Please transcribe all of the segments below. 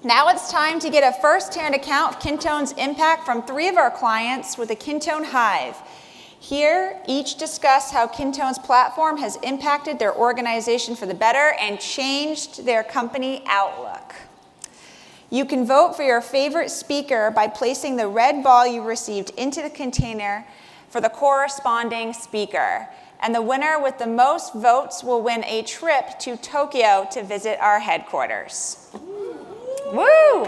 Now it's time to get a first-hand account of Kintone's impact from 3 of our clients with the Kintone Hive. Here, each discuss how Kintone's platform has impacted their organization for the better and changed their company outlook. You can vote for your favorite speaker by placing the red ball you received into the container for the corresponding speaker. And the winner with the most votes will win a trip to Tokyo to visit our headquarters. Woo!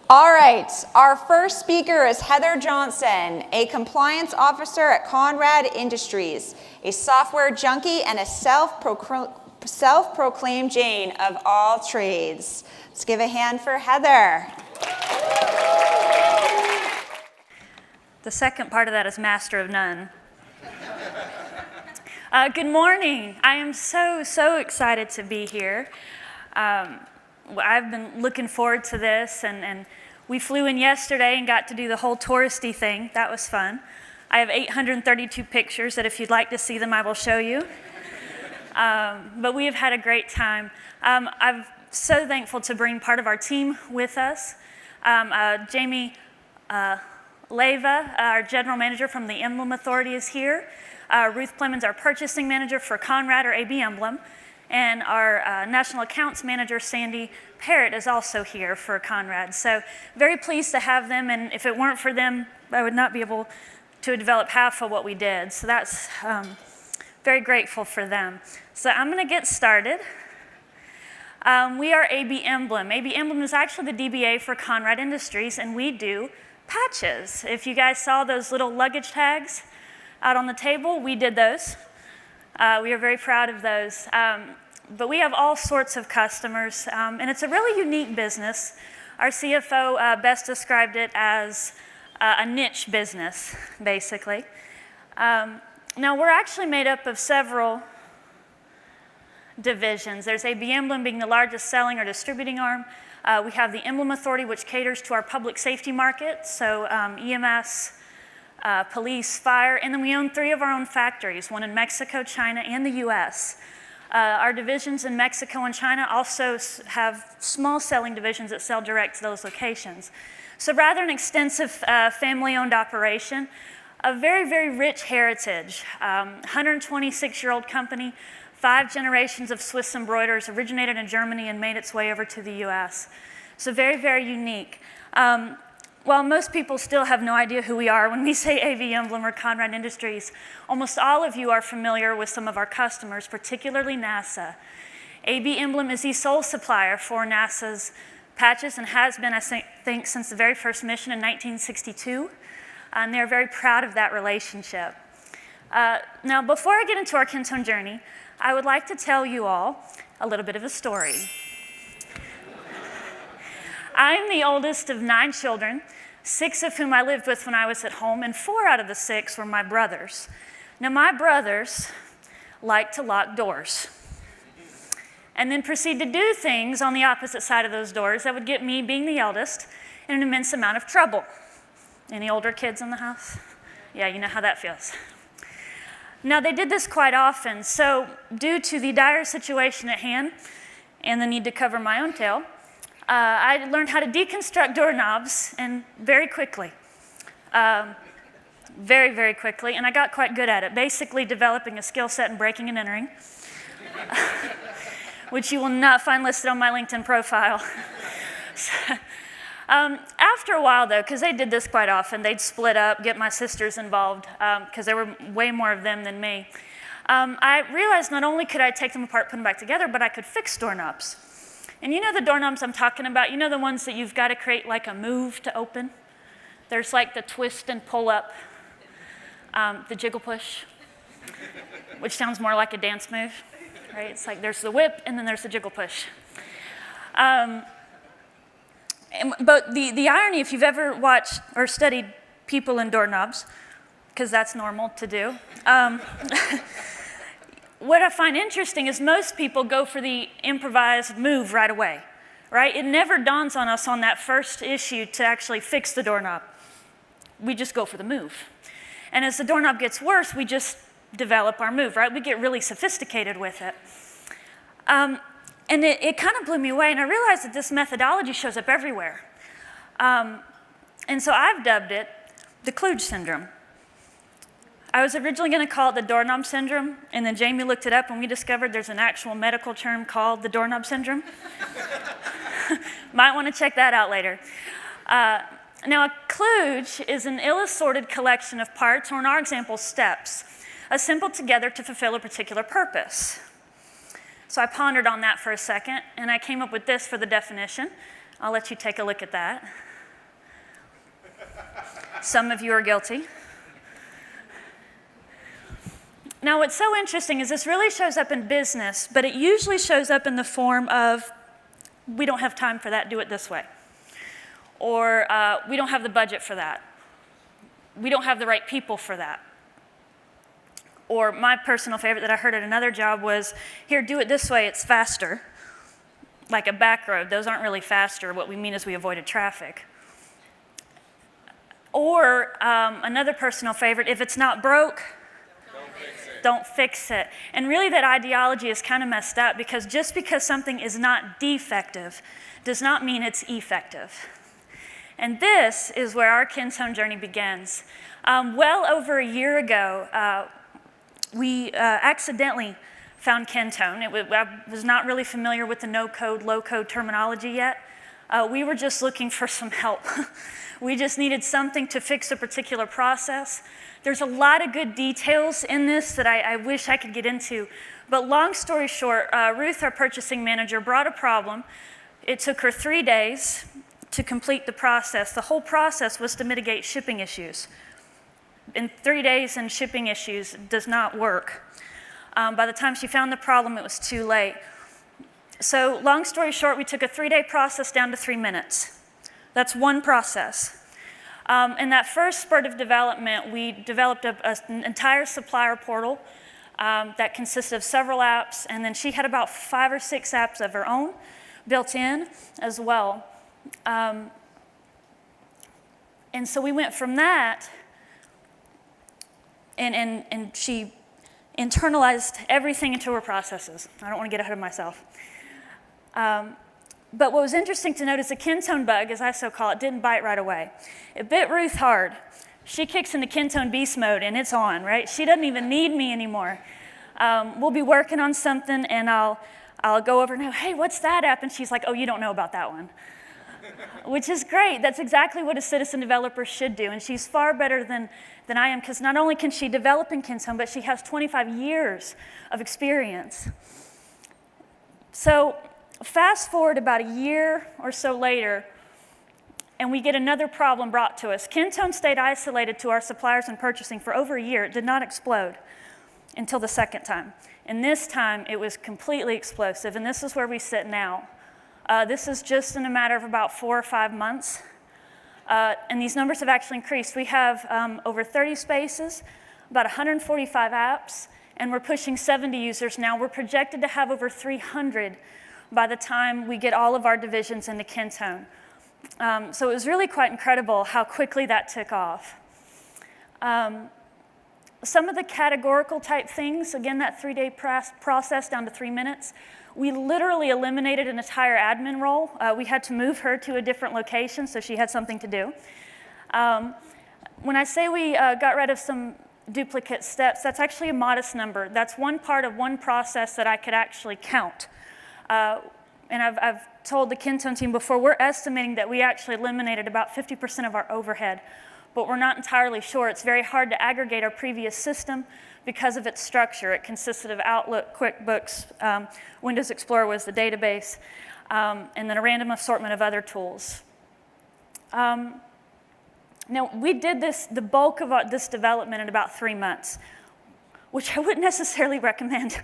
All right, our first speaker is Heather Johnson, a compliance officer at Conrad Industries, a software junkie and a self-proclaimed Jane of all trades. Let's give a hand for Heather. The second part of that is master of none. Good morning. I am so excited to be here. I've been looking forward to this, and we flew in yesterday and got to do the whole touristy thing. That was fun. I have 832 pictures that if you'd like to see them, I will show you. But we have had a great time. I'm so thankful to bring part of our team with us. Jamie Leva, our general manager from the Emblem Authority, is here. Ruth Plemons, our purchasing manager for Conrad or AB Emblem. And our national accounts manager, Sandy Parrott, is also here for Conrad. So very pleased to have them, and if it weren't for them, I would not be able to develop half of what we did. So that's very grateful for them. So I'm gonna get started. We are AB Emblem. AB Emblem is actually the DBA for Conrad Industries, and we do patches. If you guys saw those little luggage tags out on the table, we did those. We are very proud of those. But we have all sorts of customers, and it's a really unique business. Our CFO best described it as a niche business, basically. Now, we're actually made up of several divisions. There's AB Emblem being the largest selling or distributing arm. We have the Emblem Authority, which caters to our public safety market, so EMS, police, fire, and then we own 3 of our own factories, one in Mexico, China, and the US. Our divisions in Mexico and China also have small selling divisions that sell direct to those locations. So rather an extensive family-owned operation, a very rich heritage. 126-year-old company, 5 generations of Swiss embroiderers, originated in Germany and made its way over to the US. So very unique. While most people still have no idea who we are when we say AB Emblem or Conrad Industries, almost all of you are familiar with some of our customers, particularly NASA. AB Emblem is the sole supplier for NASA's patches and has been, I think, since the very first mission in 1962. And they're very proud of that relationship. Now, before I get into our Kintone journey, I would like to tell you all a little bit of a story. I'm the oldest of 9 children, 6 of whom I lived with when I was at home, and 4 out of the 6 were my brothers. Now, my brothers like to lock doors and then proceed to do things on the opposite side of those doors that would get me, being the eldest, in an immense amount of trouble. Any older kids in the house? Yeah, you know how that feels. Now, they did this quite often, so due to the dire situation at hand and the need to cover my own tail, I learned how to deconstruct doorknobs, and very quickly. Very quickly, and I got quite good at it, basically developing a skill set in breaking and entering, which you will not find listed on my LinkedIn profile. After a while, though, because they did this quite often, they'd split up, get my sisters involved, because there were way more of them than me. I realized not only could I take them apart, put them back together, but I could fix doorknobs. And you know the doorknobs I'm talking about? You know the ones that you've got to create like a move to open? There's like the twist and pull up, the jiggle push, which sounds more like a dance move, right? It's like there's the whip and then there's the jiggle push. But the irony, if you've ever watched or studied people in doorknobs, because that's normal to do, what I find interesting is most people go for the improvised move right away, right? It never dawns on us on that first issue to actually fix the doorknob. We just go for the move. And as the doorknob gets worse, we just develop our move, right? We get really sophisticated with it. And it kind of blew me away, and I realized that this methodology shows up everywhere. And so I've dubbed it the Cluj Syndrome. I was originally going to call it the doorknob syndrome, and then Jamie looked it up, and we discovered there's an actual medical term called the doorknob syndrome. Might want to check that out later. Now, a kludge is an ill-assorted collection of parts, or in our example, steps, assembled together to fulfill a particular purpose. So I pondered on that for a second, and I came up with this for the definition. I'll let you take a look at that. Some of you are guilty. Now, what's so interesting is this really shows up in business, but it usually shows up in the form of, we don't have time for that, do it this way. Or we don't have the budget for that. We don't have the right people for that. Or my personal favorite that I heard at another job was, here, do it this way, it's faster. Like a back road, those aren't really faster. What we mean is we avoided traffic. Or another personal favorite, if it's not broke, don't fix it. And really that ideology is kind of messed up, because just because something is not defective does not mean it's effective. And this is where our Kintone journey begins. Well over a year ago, we accidentally found Kintone. I was not really familiar with the no-code, low-code terminology yet. We were just looking for some help. We just needed something to fix a particular process. There's a lot of good details in this that I wish I could get into. But long story short, Ruth, our purchasing manager, brought a problem. It took her 3 days to complete the process. The whole process was to mitigate shipping issues. In 3 days and shipping issues does not work. By the time she found the problem, it was too late. So long story short, we took a 3-day process down to 3 minutes. That's one process. In that first spurt of development, we developed an entire supplier portal that consisted of several apps, and then she had about 5 or 6 apps of her own built in as well. And so we went from that, and she internalized everything into her processes. I don't want to get ahead of myself. But what was interesting to note is the Kintone bug, as I so call it, didn't bite right away. It bit Ruth hard. She kicks into Kintone beast mode, and it's on, right? She doesn't even need me anymore. We'll be working on something, and I'll go over and go, hey, what's that app? And she's like, oh, you don't know about that one. Which is great. That's exactly what a citizen developer should do. And she's far better than I am, because not only can she develop in Kintone, but she has 25 years of experience. So fast forward about a year or so later, and we get another problem brought to us. Kintone stayed isolated to our suppliers and purchasing for over a year. It did not explode until the second time. And this time, it was completely explosive, and this is where we sit now. This is just in a matter of about 4 or 5 months. And these numbers have actually increased. We have over 30 spaces, about 145 apps, and we're pushing 70 users now. We're projected to have over 300 by the time we get all of our divisions into Kintone. So it was really quite incredible how quickly that took off. Some of the categorical type things, again, that 3-day process down to 3 minutes, we literally eliminated an entire admin role. We had to move her to a different location so she had something to do. When I say we got rid of some duplicate steps, that's actually a modest number. That's one part of one process that I could actually count. And I've told the Kintone team before, we're estimating that we actually eliminated about 50% of our overhead, but we're not entirely sure. It's very hard to aggregate our previous system because of its structure. It consisted of Outlook, QuickBooks, Windows Explorer was the database, and then a random assortment of other tools. Now, we did the bulk of this development in about 3 months, which I wouldn't necessarily recommend.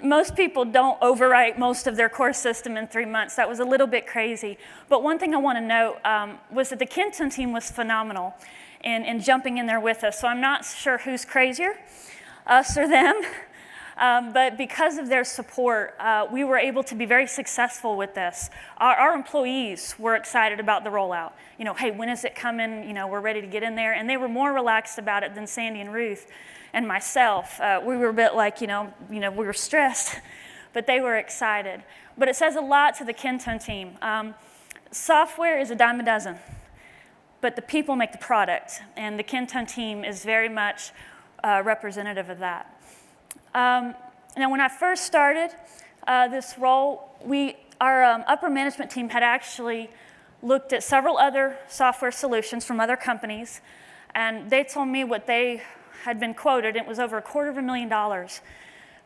Most people don't overwrite most of their core system in 3 months. That was a little bit crazy. But one thing I want to note was that the Kintone team was phenomenal in jumping in there with us. So I'm not sure who's crazier, us or them. But because of their support, we were able to be very successful with this. Our employees were excited about the rollout. You know, hey, when is it coming? You know, we're ready to get in there. And they were more relaxed about it than Sandy and Ruth and myself. We were a bit like, you know, we were stressed. but they were excited. But it says a lot to the Kintone team. Software is a dime a dozen, but the people make the product, and the Kintone team is very much representative of that. Now, when I first started this role, our upper management team had actually looked at several other software solutions from other companies, and they told me what they had been quoted. It was over $250,000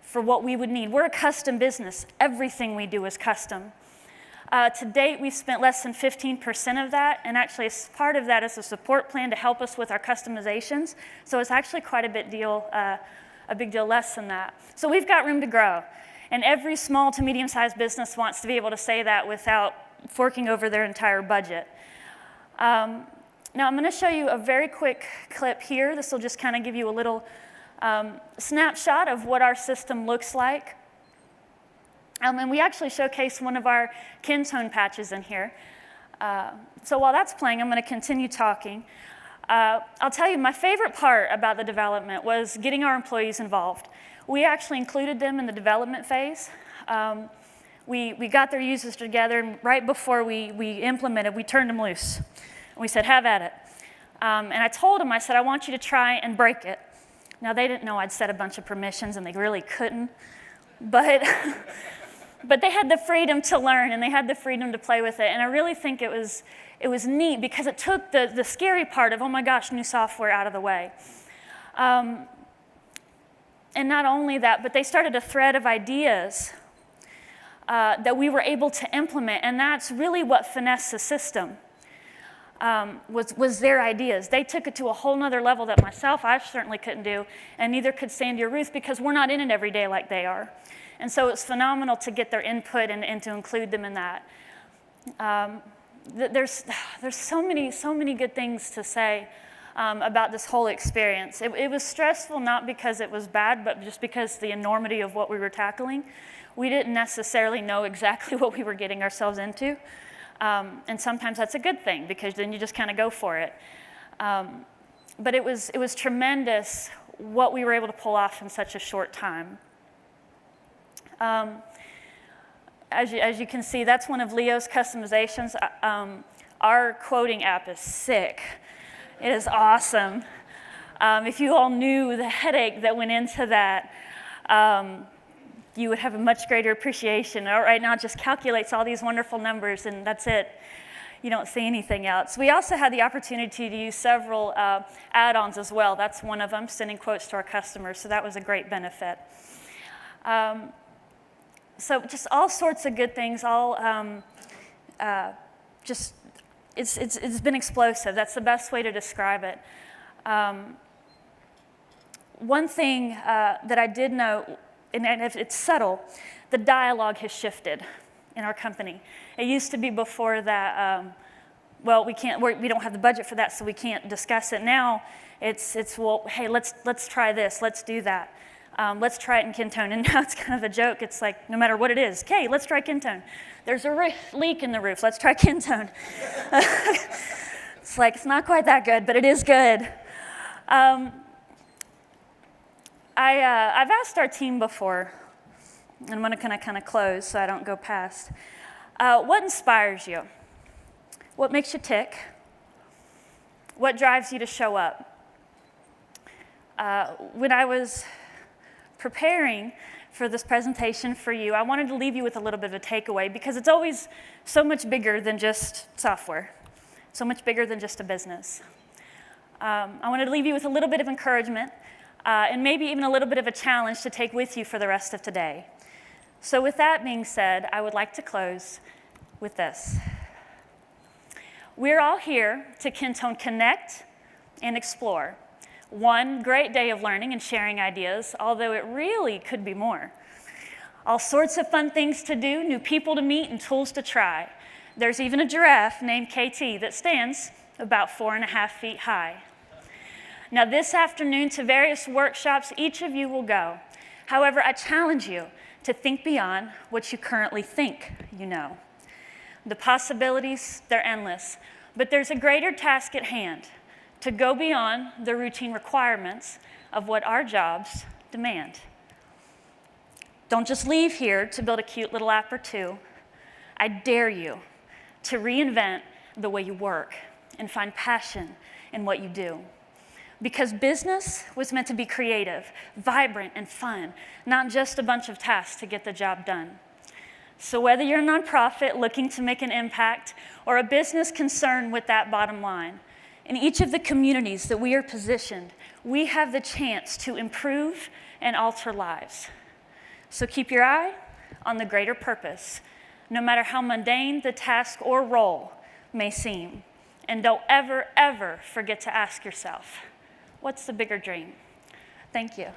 for what we would need. We're a custom business. Everything we do is custom. To date, we've spent less than 15% of that, and actually part of that is a support plan to help us with our customizations. So it's actually quite a big deal less than that. So we've got room to grow, and every small to medium-sized business wants to be able to say that without forking over their entire budget. Now I'm going to show you a very quick clip here. This will just kind of give you a little snapshot of what our system looks like. And we actually showcase one of our Kintone patches in here. So while that's playing, I'm going to continue talking. I'll tell you, my favorite part about the development was getting our employees involved. We actually included them in the development phase. We got their users together, and right before we implemented, we turned them loose. And we said, have at it. And I told them, I said, I want you to try and break it. Now, they didn't know I'd set a bunch of permissions, and they really couldn't. But they had the freedom to learn, and they had the freedom to play with it. And I really think it was neat because it took the scary part of, oh my gosh, new software out of the way. And not only that, but they started a thread of ideas that we were able to implement, and that's really what finessed the system. Was their ideas. They took it to a whole nother level that myself, I certainly couldn't do, and neither could Sandy or Ruth because we're not in it every day like they are. And so it's phenomenal to get their input and to include them in that. There's so many good things to say about this whole experience. It was stressful not because it was bad, but just because the enormity of what we were tackling. We didn't necessarily know exactly what we were getting ourselves into. And sometimes that's a good thing because then you just kind of go for it. But it was tremendous what we were able to pull off in such a short time. As you can see, that's one of Leo's customizations. Our quoting app is sick. It is awesome. If you all knew the headache that went into that, you would have a much greater appreciation. Right now it just calculates all these wonderful numbers, and that's it. You don't see anything else. We also had the opportunity to use several add-ons as well. That's one of them, sending quotes to our customers, so that was a great benefit. So just all sorts of good things, it's been explosive. That's the best way to describe it. One thing that I did note, and it's subtle, the dialogue has shifted in our company. It used to be before that, well, we don't have the budget for that, so we can't discuss it. Now it's well, hey, let's try this, let's do that. Let's try it in Kintone. And now it's kind of a joke. It's like, no matter what it is, okay, let's try Kintone. There's a leak in the roof, let's try Kintone. It's like, it's not quite that good, but it is good. I've asked our team before, and I'm going to kind of close so I don't go past. What inspires you? What makes you tick? What drives you to show up? When I was preparing for this presentation for you, I wanted to leave you with a little bit of a takeaway because it's always so much bigger than just software, so much bigger than just a business. I wanted to leave you with a little bit of encouragement and maybe even a little bit of a challenge to take with you for the rest of today. So with that being said, I would like to close with this. We're all here to Kintone Connect and explore. One great day of learning and sharing ideas, although it really could be more. All sorts of fun things to do, new people to meet, and tools to try. There's even a giraffe named KT that stands about 4.5 feet high. Now this afternoon to various workshops, each of you will go. However, I challenge you to think beyond what you currently think you know. The possibilities, they're endless, but there's a greater task at hand, to go beyond the routine requirements of what our jobs demand. Don't just leave here to build a cute little app or two. I dare you to reinvent the way you work and find passion in what you do. Because business was meant to be creative, vibrant, and fun, not just a bunch of tasks to get the job done. So whether you're a nonprofit looking to make an impact or a business concerned with that bottom line, in each of the communities that we are positioned, we have the chance to improve and alter lives. So keep your eye on the greater purpose, no matter how mundane the task or role may seem. And don't ever, ever forget to ask yourself, what's the bigger dream? Thank you.